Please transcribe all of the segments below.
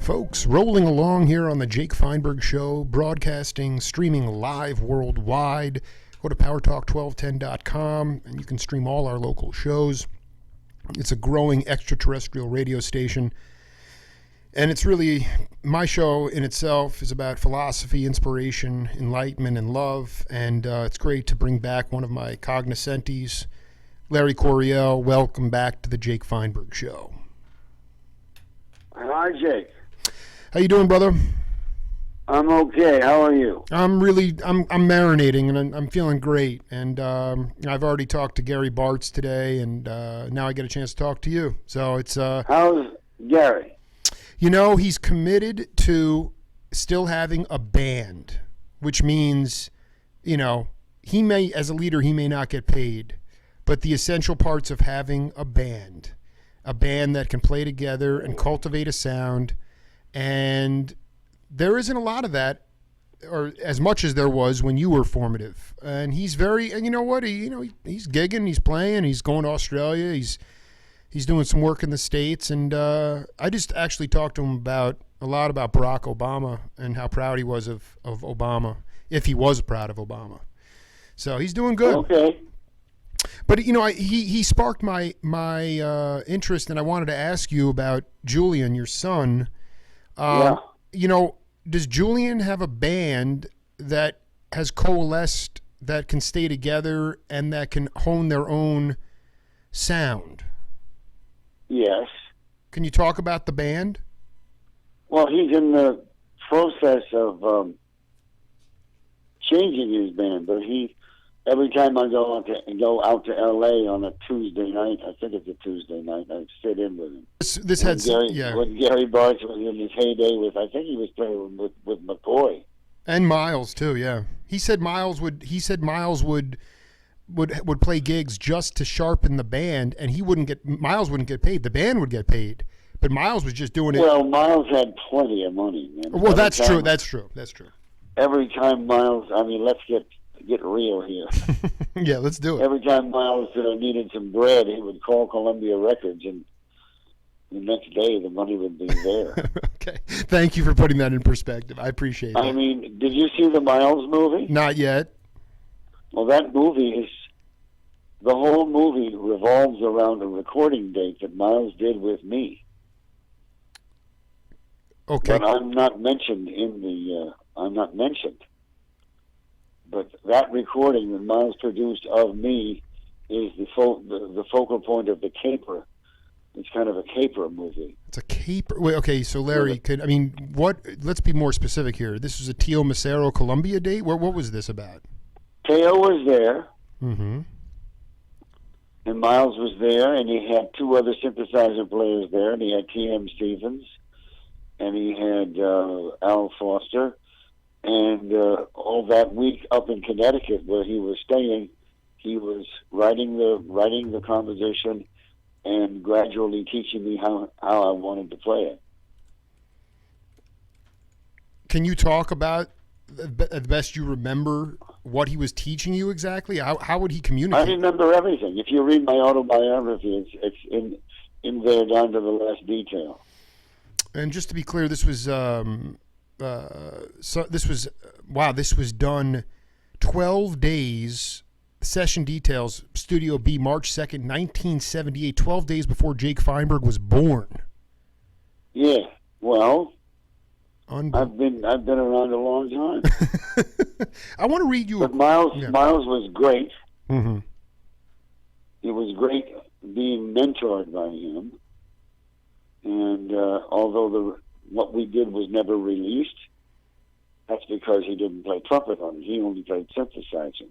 Folks, rolling along here on the Jake Feinberg Show, broadcasting, streaming live worldwide. Go to powertalk1210.com and you can stream all our local shows. It's a growing extraterrestrial radio station. And it's really, my show in itself is about philosophy, inspiration, enlightenment, and love. And it's great to bring back one of my cognoscentes, Larry Coryell. Welcome back to the Jake Feinberg Show. Hi, Jake. How you doing, brother? I'm okay. How are you? I'm marinating, and I'm feeling great. And I've already talked to Gary Bartz today, and now I get a chance to talk to you. So it's how's Gary? You know, he's committed to still having a band, which means, you know, he may, as a leader, he may not get paid, but the essential parts of having a band that can play together and cultivate a sound. And there isn't a lot of that, or as much as there was when you were formative. And he's very, and you know what, he's gigging, he's playing, he's going to Australia, he's doing some work in the States. And I just actually talked to him a lot about Barack Obama and how proud he was of Obama, if he was proud of Obama. So he's doing good. Okay. But, you know, he sparked my interest, and I wanted to ask you about Julian, your son. Yeah. You know, does Julian have a band that has coalesced, that can stay together and that can hone their own sound? Yes. Can you talk about the band? Well, he's in the process of changing his band, but every time I go out to L.A. on a Tuesday night, I think it's a Tuesday night, I sit in with him. When Gary Bartz was in his heyday I think he was playing with McCoy. And Miles too, yeah. He said Miles would play gigs just to sharpen the band, and Miles wouldn't get paid. The band would get paid. But Miles was just doing it. Well, Miles had plenty of money, man. Well, that's true. Every time Miles, let's get real here. Yeah, let's do it. Every time Miles needed some bread, he would call Columbia Records, and the next day the money would be there. Okay. Thank you for putting that in perspective. I appreciate that. Did you see the Miles movie? Not yet. Well, the whole movie revolves around a recording date that Miles did with me. Okay. But I'm not mentioned. But that recording that Miles produced of me is the focal point of the caper. It's kind of a caper movie. It's a caper. Wait, okay, so Larry, let's be more specific here. This was a Tio Macero Columbia date? What was this about? Teo was there. Mm-hmm. And Miles was there, and he had two other synthesizer players there, and he had T.M. Stevens, and he had Al Foster. And all that week up in Connecticut, where he was staying, he was writing the composition and gradually teaching me how I wanted to play it. Can you talk about, at best you remember, what he was teaching you exactly? How would he communicate? I remember everything. If you read my autobiography, it's in there down to the last detail. And just to be clear, this was this was done 12 days, session details, Studio B, March 2nd, 1978, 12 days before Jake Feinberg was born. Yeah, well, I've been around a long time. I want to read you. But Miles was great. Mm-hmm. It was great being mentored by him. And although what we did was never released, that's because he didn't play trumpet on it. He only played synthesizer.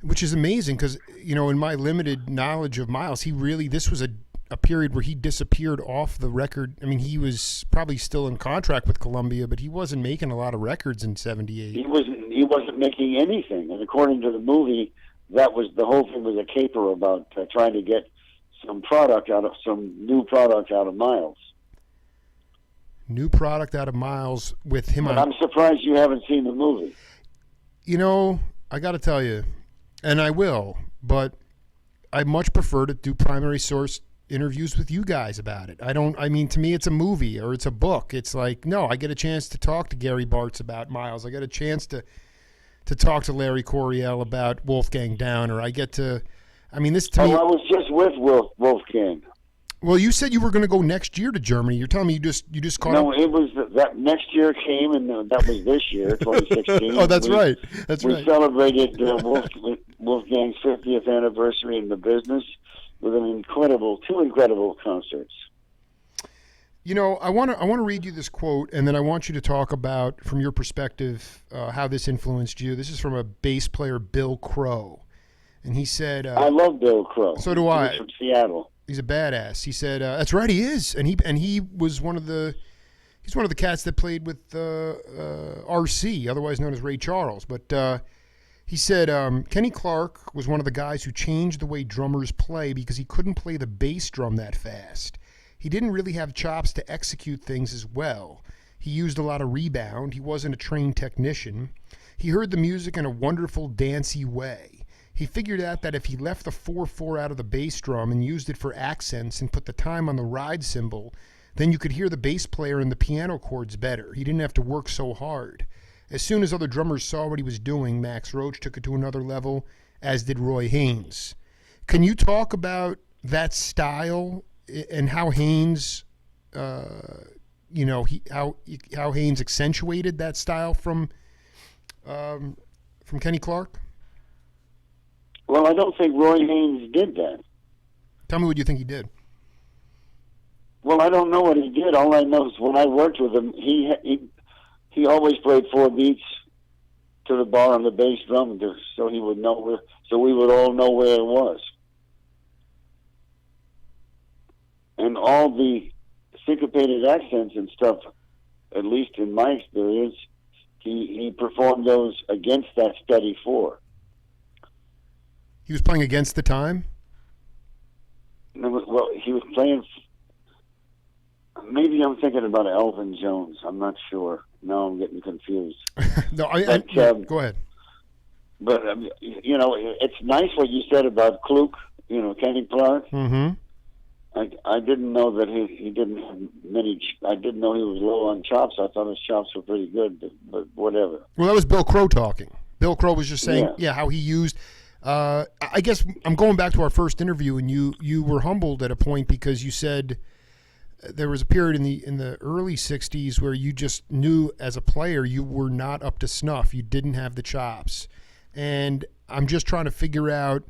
Which is amazing because, in my limited knowledge of Miles, this was a period where he disappeared off the record. He was probably still in contract with Columbia, but he wasn't making a lot of records in 78. He wasn't making anything. And according to the movie, the whole thing was a caper about trying to get some new product out of Miles. New product out of Miles with him on. I'm surprised you haven't seen the movie. I got to tell you, and I will, but I much prefer to do primary source interviews with you guys about it. I mean, to me, it's a movie or it's a book. It's like, no, I get a chance to talk to Gary Bartz about Miles. I get a chance to talk to Larry Coryell about Wolfgang Downer. I get to, I mean, this to me. I was just with Wolfgang. Well, you said you were going to go next year to Germany. You're telling me you just caught No, up? it was that next year came, and that was this year, 2016. Oh, that's right. That's we right. celebrated Wolfgang's 50th anniversary in the business with two incredible concerts. You know, I want to read you this quote, and then I want you to talk about, from your perspective, how this influenced you. This is from a bass player, Bill Crow, and he said, "I love Bill Crow. So do I. He's from Seattle. He's a badass." He said, "That's right, he is," and he was one of the cats that played with RC, otherwise known as Ray Charles. But he said Kenny Clarke was one of the guys who changed the way drummers play because he couldn't play the bass drum that fast. He didn't really have chops to execute things as well. He used a lot of rebound. He wasn't a trained technician. He heard the music in a wonderful, dancey way. He figured out that if he left the 4/4 out of the bass drum and used it for accents and put the time on the ride cymbal, then you could hear the bass player and the piano chords better. He didn't have to work so hard. As soon as other drummers saw what he was doing, Max Roach took it to another level, as did Roy Haynes. Can you talk about that style and how Haynes, how Haynes accentuated that style from Kenny Clarke? Well, I don't think Roy Haynes did that. Tell me what you think he did. Well, I don't know what he did. All I know is when I worked with him, he always played 4 beats to the bar on the bass drum, so he would know so we would all know where it was. And all the syncopated accents and stuff, at least in my experience, he performed those against that steady 4. He was playing against the time? Well, he was playing. Maybe I'm thinking about Elvin Jones. I'm not sure. Now I'm getting confused. No, go ahead. But it's nice what you said about Kluk. Kenny Clarke. Mm-hmm. I didn't know that he didn't have many. I didn't know he was low on chops. I thought his chops were pretty good, but whatever. Well, that was Bill Crow talking. Bill Crow was just saying, how he used. I guess I'm going back to our first interview, and you were humbled at a point because you said there was a period in the early '60s where you just knew as a player you were not up to snuff. You didn't have the chops, and I'm just trying to figure out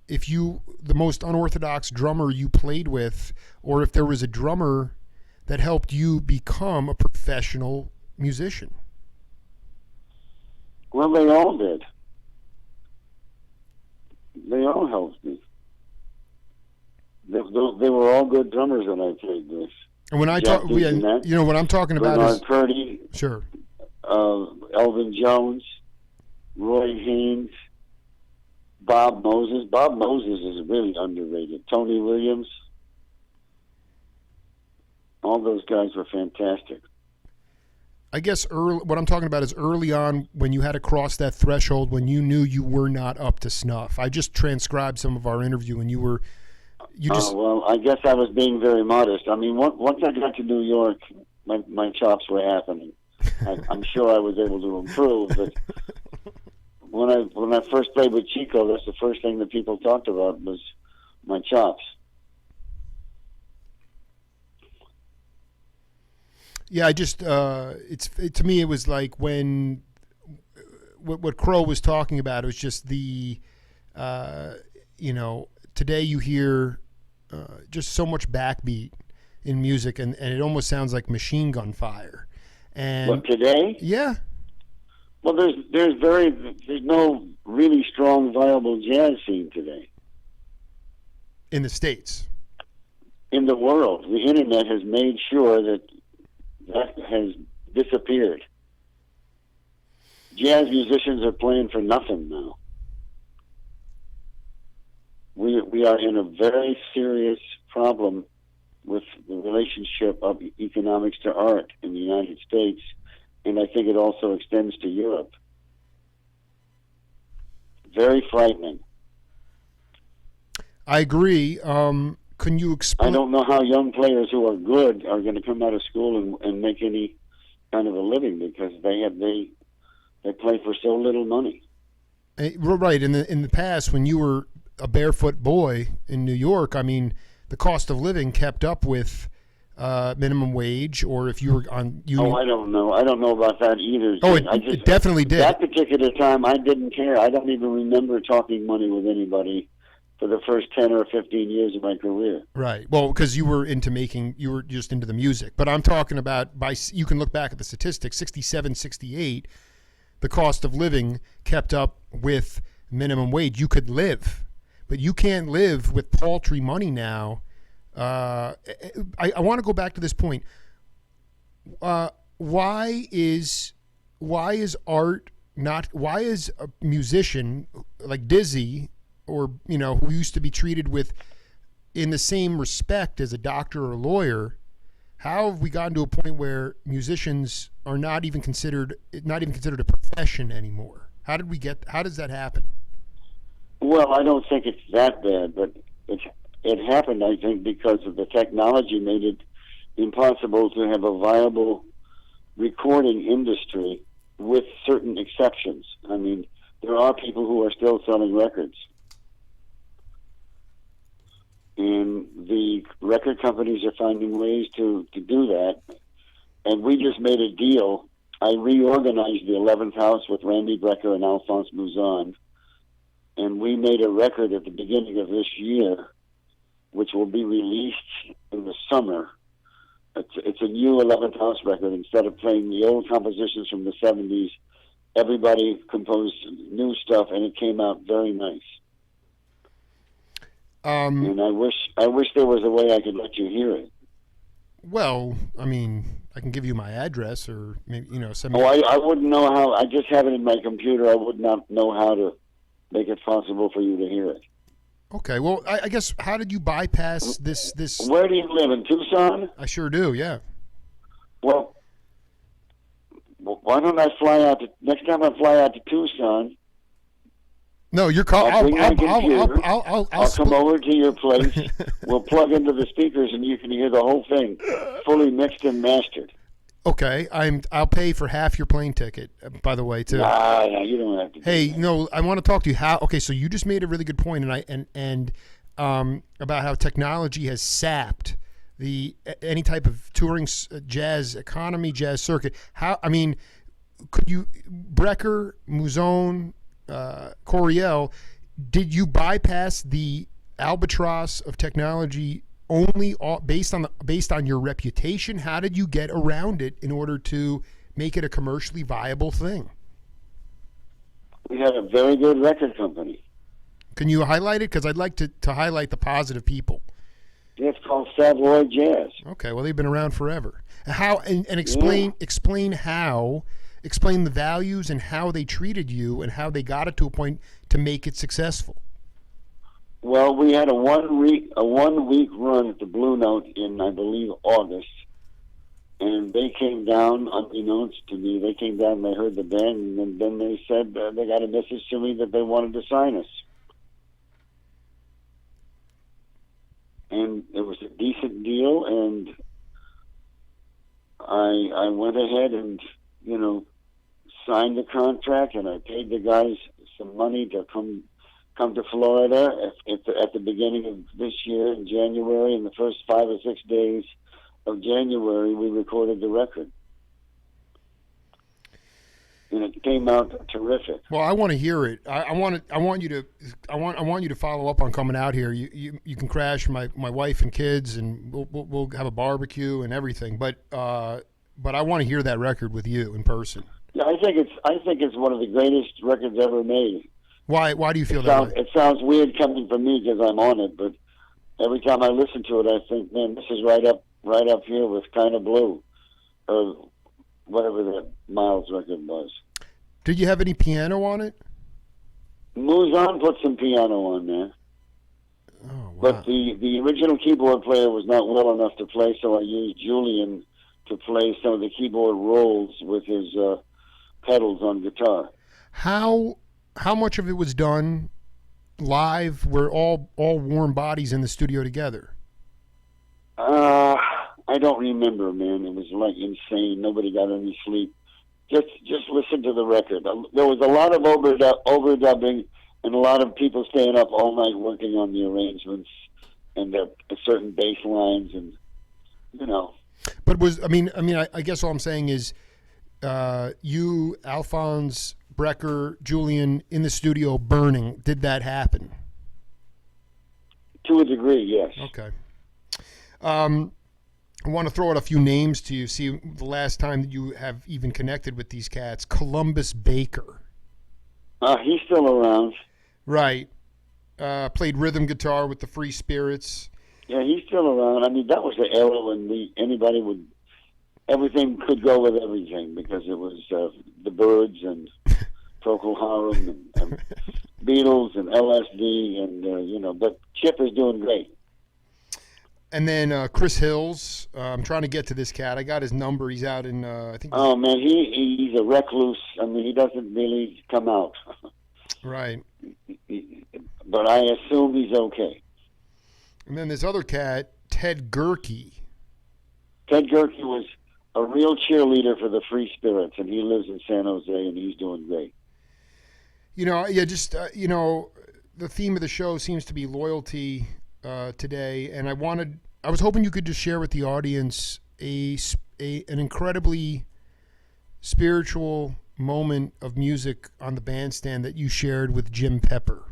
if the most unorthodox drummer you played with, or if there was a drummer that helped you become a professional musician. Well, they all did. They all helped me. They were all good drummers that I played with. And when I talk, what I'm talking about Bernard is Purdy, sure, Elvin Jones, Roy Haynes, Bob Moses. Bob Moses is really underrated. Tony Williams. All those guys were fantastic. I guess what I'm talking about is early on when you had to cross that threshold when you knew you were not up to snuff. I just transcribed some of our interview and you just. Well, I guess I was being very modest. I mean, once I got to New York, my chops were happening. I'm sure I was able to improve, but when I first played with Chico, that's the first thing that people talked about was my chops. Yeah, I just to me it was like when what Crow was talking about. It was just the today you hear just so much backbeat in music, and it almost sounds like machine gun fire. And what, today? Yeah. Well, there's no really strong, viable jazz scene today. In the States. In the world, the internet has made sure that has disappeared. Jazz musicians are playing for nothing now. We are in a very serious problem with the relationship of economics to art in the United States, and I think it also extends to Europe. Very frightening. I agree. Can you I explain? don't know how young players who are good are going to come out of school and make any kind of a living because they play for so little money. Right, in the past, when you were a barefoot boy in New York, I mean, the cost of living kept up with minimum wage, or if you were on union. Oh, I don't know. I don't know about that either. Oh, it definitely did. That particular time, I didn't care. I don't even remember talking money with anybody for the first 10 or 15 years of my career. Right. Well, because you were you were just into the music. But I'm talking about, you can look back at the statistics, 67, 68, the cost of living kept up with minimum wage. You could live, but you can't live with paltry money now. I want to go back to this point. Why is art not? Why is a musician like Dizzy, or who used to be treated with in the same respect as a doctor or a lawyer? How have we gotten to a point where musicians are not even considered a profession anymore? How does that happen? Well, I don't think it's that bad, but it happened, I think, because of the technology made it impossible to have a viable recording industry with certain exceptions. I mean, there are people who are still selling records. And the record companies are finding ways to do that. And we just made a deal. I reorganized the 11th House with Randy Brecker and Alphonse Mouzon. And we made a record at the beginning of this year, which will be released in the summer. It's a new 11th House record. Instead of playing the old compositions from the 70s, everybody composed new stuff, and it came out very nice. And I wish there was a way I could let you hear it. Well, I mean, I can give you my address, or maybe send me. Oh, I wouldn't know how. I just have it in my computer. I would not know how to make it possible for you to hear it. Okay. Well, I guess, how did you bypass this? Where do you live, in Tucson? I sure do. Yeah. Well, why don't I fly out next time I fly out to Tucson? No, you're calling. I'll come over to your place. We'll plug into the speakers, and you can hear the whole thing, fully mixed and mastered. Okay, I'll pay for half your plane ticket. By the way, too. Nah, you don't have to. Hey, I want to talk to you. Okay, so you just made a really good point, and about how technology has sapped any type of touring jazz economy, jazz circuit. Could you, Brecker, Mouzon, Coryell, did you bypass the albatross of technology only based on your reputation? How did you get around it in order to make it a commercially viable thing? We had a very good record company. Can you highlight it? Because I'd like to highlight the positive people. It's called Savoy Jazz. Okay, well, they've been around forever. How and explain the values and how they treated you and how they got it to a point to make it successful. Well, we had a 1 week run at the Blue Note in, I believe, August, and they came down unbeknownst to me. They came down and they heard the band, and then they said they got a message to me that they wanted to sign us. And it was a decent deal, and I went ahead and signed the contract, and I paid the guys some money to come to Florida at the beginning of this year in January. In the first 5 or 6 days of January, we recorded the record, and it came out terrific. Well, I want to hear it. I want you to follow up on coming out here. You can crash my wife and kids, and we'll have a barbecue and everything. But I want to hear that record with you in person. Yeah, I think it's one of the greatest records ever made. Why do you feel that way? It sounds weird coming from me because I'm on it, but every time I listen to it, I think, man, this is right up here with Kind of Blue, or whatever that Miles record was. Did you have any piano on it? Mouzon put some piano on there. Oh, wow. But the original keyboard player was not well enough to play, so I used Julian to play some of the keyboard rolls with his pedals on guitar. How much of it was done live were all warm bodies in the studio together? I don't remember, man. It was like insane. Nobody got any sleep. Just listen to the record. There was a lot of overdubbing and a lot of people staying up all night working on the arrangements and the certain bass lines and, you know. But I guess all I'm saying is you, Alphonse, Brecker, Julian in the studio burning. Did that happen? To a degree, yes. Okay. I want to throw out a few names to you. See the last time that you have even connected with these cats. Columbus Baker. He's still around. Right. Played rhythm guitar with the Free Spirits. Yeah, he's still around. I mean, that was the era when everything could go with everything because it was the Byrds and Procol Harum and Beatles and LSD and but Chip is doing great. And then Chris Hills. I'm trying to get to this cat. I got his number. He's out in I think. Oh man, he's a recluse. I mean, he doesn't really come out. Right. But I assume he's okay. And then this other cat, Ted Gerke. Ted Gerke was a real cheerleader for the Free Spirits, and he lives in San Jose, and he's doing great. The theme of the show seems to be loyalty today, and I was hoping you could just share with the audience an incredibly spiritual moment of music on the bandstand that you shared with Jim Pepper.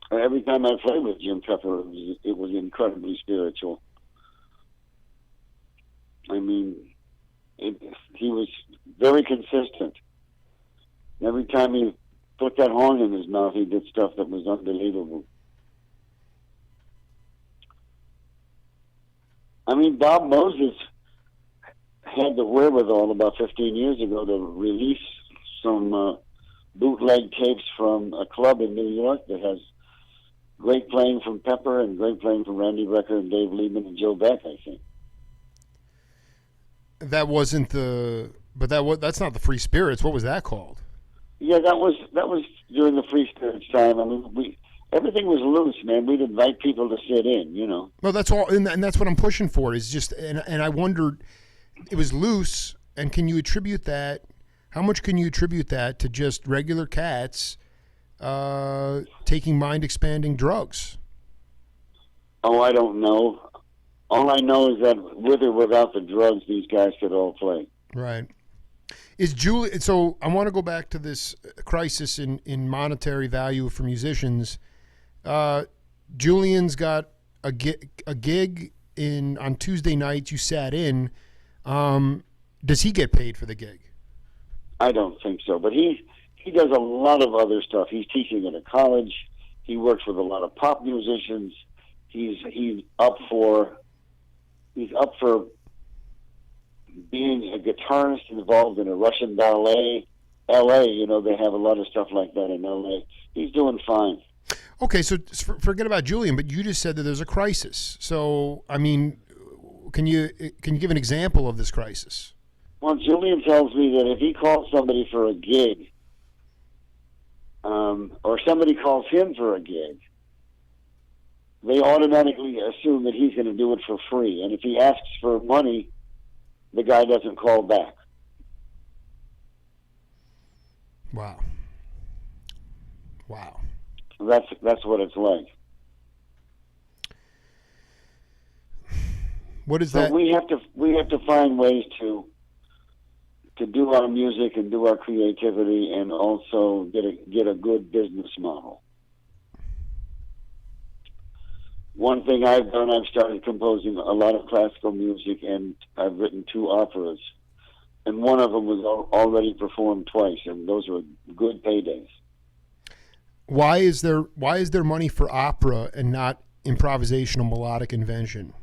Every time I played with Jim Pepper, it was incredibly spiritual. I mean, he was very consistent. Every time he put that horn in his mouth, he did stuff that was unbelievable. I mean, Bob Moses had the wherewithal about 15 years ago to release some bootleg tapes from a club in New York that has great playing from Pepper and great playing from Randy Brecker and Dave Liebman and Joe Beck, I think. That wasn't that's not the Free Spirits. What was that called? Yeah, that was during the Free Spirits time. I mean, everything was loose, man. We'd invite people to sit in, No, that's all, and that's what I'm pushing for. Is just, and I wondered, it was loose, and can you attribute that? How much can you attribute that to just regular cats taking mind-expanding drugs? Oh, I don't know. All I know is that with or without the drugs, these guys could all play. Right. So I want to go back to this crisis in monetary value for musicians. Julian's got a gig on Tuesday nights. You sat in. Does he get paid for the gig? I don't think so, but he does a lot of other stuff. He's teaching at a college. He works with a lot of pop musicians. He's up for being a guitarist involved in a Russian ballet. L.A., they have a lot of stuff like that in L.A. He's doing fine. Okay, so forget about Julian, but you just said that there's a crisis. So, I mean, can you give an example of this crisis? Well, Julian tells me that if he calls somebody for a gig, or somebody calls him for a gig, they automatically assume that he's going to do it for free. And if he asks for money, the guy doesn't call back. Wow. That's what it's like. What is that? We have to find ways to do our music and do our creativity and also get a good business model. One thing I've done, I've started composing a lot of classical music, and I've written 2 operas, and one of them was already performed twice, and those were good paydays. Why is there money for opera and not improvisational melodic invention?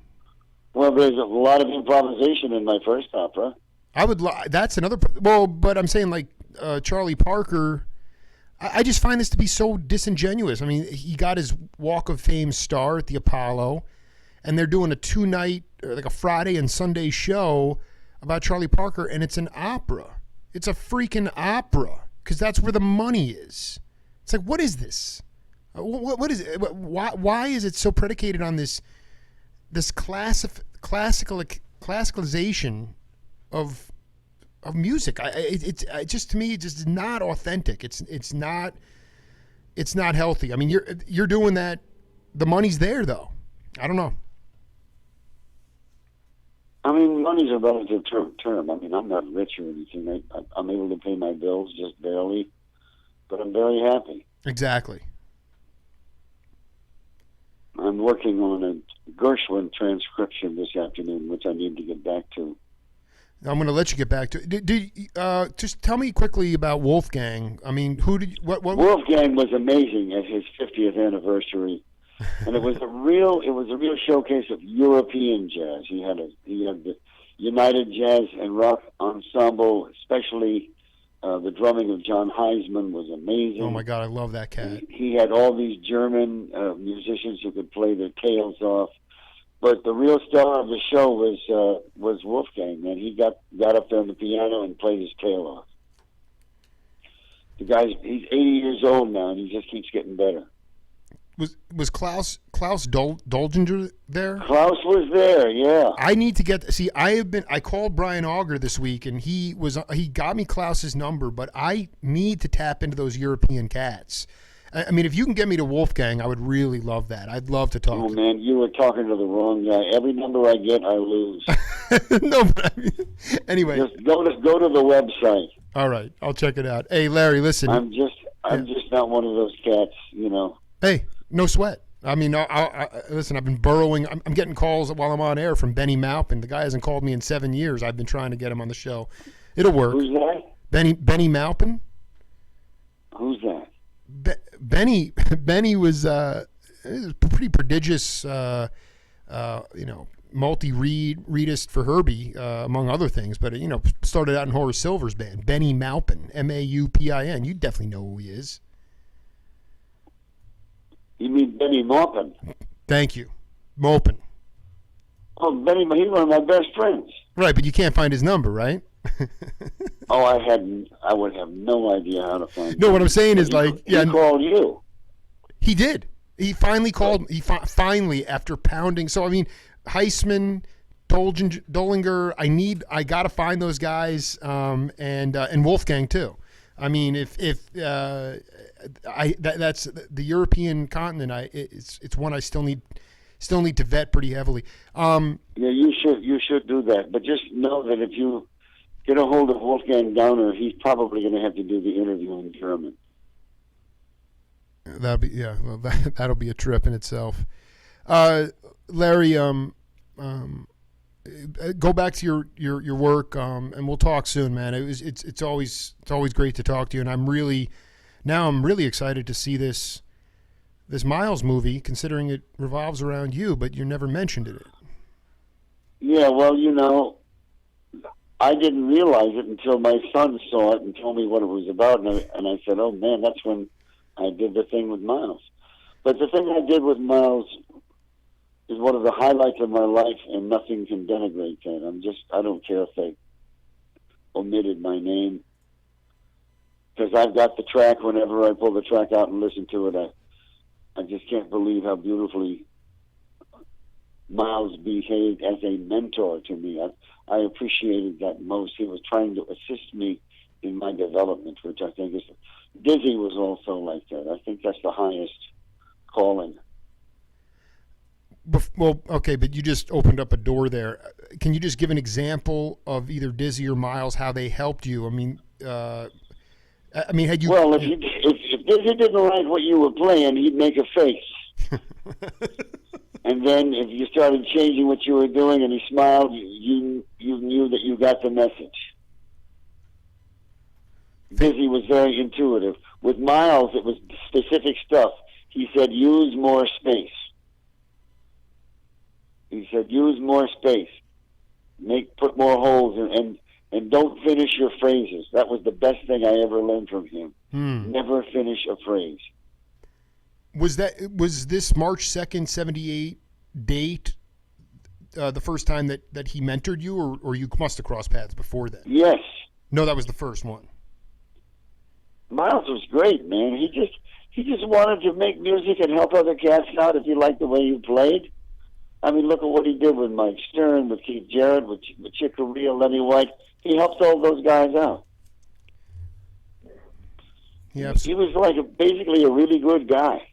Well, there's a lot of improvisation in my first opera. That's another. Well, but I'm saying like Charlie Parker. I just find this to be so disingenuous. I mean, he got his Walk of Fame star at the Apollo, and they're doing a 2-night, like a Friday and Sunday show about Charlie Parker, and it's an opera. It's a freaking opera because that's where the money is. It's like, what is this? What is it? Why is it so predicated on this classicalization of music? It's just, to me, it's just not authentic. It's not healthy. I mean, you're doing that. The money's there, though. I don't know. I mean, money's a relative term. I mean, I'm not rich or anything. I'm able to pay my bills just barely, but I'm very happy. Exactly. I'm working on a Gershwin transcription this afternoon, which I need to get back to. I'm going to let you get back to it. Just tell me quickly about Wolfgang. I mean, what? Wolfgang was amazing at his 50th anniversary. And it was a real showcase of European jazz. He had the United Jazz and Rock Ensemble, especially the drumming of John Heisman was amazing. Oh my God, I love that cat. He had all these German musicians who could play their tails off, but the real star of the show was Wolfgang. Man, he got up there on the piano and played his tail off. He's 80 years old now, and he just keeps getting better. Was Klaus Doldinger there? Klaus was there, yeah. I need to I called Brian Auger this week, and he got me Klaus's number, but I need to tap into those European cats. I mean, if you can get me to Wolfgang, I would really love that. I'd love to talk. Oh man, you were talking to the wrong guy. Every number I get, I lose. No, but I mean, anyway, just go to the website. All right, I'll check it out. Hey, Larry, listen. I'm just not one of those cats, you know. Hey, no sweat. I mean, listen, I've been burrowing. I'm getting calls while I'm on air from Benny Maupin. The guy hasn't called me in 7 years. I've been trying to get him on the show. It'll work. Who's that? Benny Maupin. Who's that? Benny was a pretty prodigious, multi-reedist for Herbie, among other things. But, started out in Horace Silver's band. Benny Maupin, Maupin. You definitely know who he is. You mean Benny Maupin? Thank you. Maupin. Oh, Benny, he's one of my best friends. Right, but you can't find his number, right? Oh, I would have no idea how to find. No, what I'm saying is, he called you. He did. He finally called. He finally, after pounding. So I mean, Heisman, Doldinger. I got to find those guys, and Wolfgang too. I mean, that's the European continent. It's one I still need to vet pretty heavily. Yeah, you should do that. But just know that if you get a hold of Wolfgang Downer, he's probably going to have to do the interview in German. That'll be a trip in itself. Larry, go back to your work, and we'll talk soon, man. It's always great to talk to you, and I'm really excited to see this Miles movie, considering it revolves around you, but you never mentioned it. Yeah, well, I didn't realize it until my son saw it and told me what it was about, and I said, oh man, that's when I did the thing with Miles. But the thing I did with Miles is one of the highlights of my life, and nothing can denigrate that. I don't care if they omitted my name, because I've got the track. Whenever I pull the track out and listen to it, I just can't believe how beautifully Miles behaved as a mentor to me. I appreciated that most. He was trying to assist me in my development, which I think is... Dizzy was also like that. I think that's the highest calling. Well, okay, but you just opened up a door there. Can you just give an example of either Dizzy or Miles, how they helped you? I mean, had you... Well, if Dizzy didn't like what you were playing, he'd make a face. And then if you started changing what you were doing and he smiled, you knew that you got the message. Dizzy was very intuitive. With Miles, it was specific stuff. He said, use more space. He said, use more space. Put more holes and don't finish your phrases. That was the best thing I ever learned from him. Never finish a phrase. Was this March 2nd, 78 date the first time that he mentored you, or you must have crossed paths before then? Yes. No, that was the first one. Miles was great, man. he just wanted to make music and help other cats out if he liked the way you played. I mean, look at what he did with Mike Stern, with Keith Jarrett, with Chick Corea, Lenny White. He helped all those guys out. He was like basically a really good guy.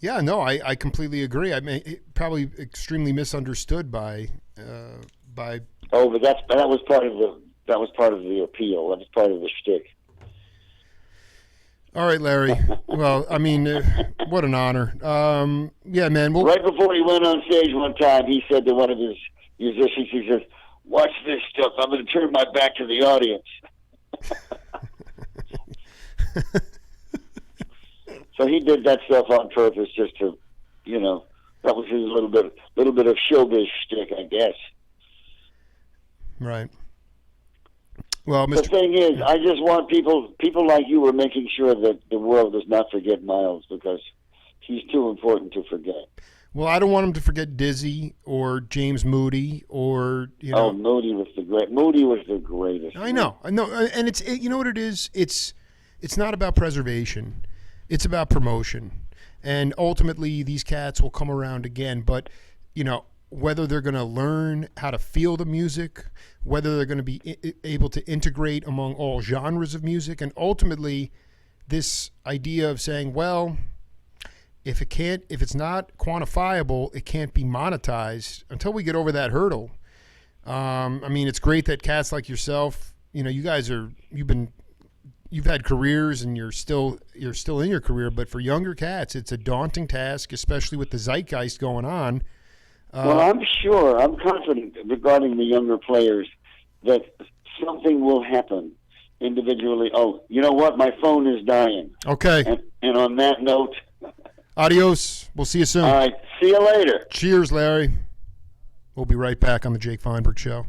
Yeah, no, I completely agree. I mean, probably extremely misunderstood by. Oh, but that was part of the appeal. That was part of the shtick. All right, Larry. Well, I mean, what an honor. Yeah, man. Right before he went on stage one time, he said to one of his musicians, he says, "Watch this stuff. I'm going to turn my back to the audience." So he did that stuff on purpose, just to, that was his little bit of showbiz shtick, I guess. Right. Well, the thing is, I just want people like you are making sure that the world does not forget Miles, because he's too important to forget. Well, I don't want him to forget Dizzy or James Moody or Oh, Moody was the greatest. I know, and it's you know what it is. It's not about preservation. It's about promotion, and ultimately these cats will come around again. But whether they're going to learn how to feel the music, whether they're going to be able to integrate among all genres of music, and ultimately this idea of saying, well, if it's not quantifiable, it can't be monetized until we get over that hurdle. I mean, it's great that cats like yourself, you guys you've had careers and you're still in your career, but for younger cats, it's a daunting task, especially with the zeitgeist going on. Well, I'm confident regarding the younger players that something will happen individually. Oh, you know what? My phone is dying. Okay. And on that note, adios. We'll see you soon. All right. See you later. Cheers, Larry. We'll be right back on the Jake Feinberg Show.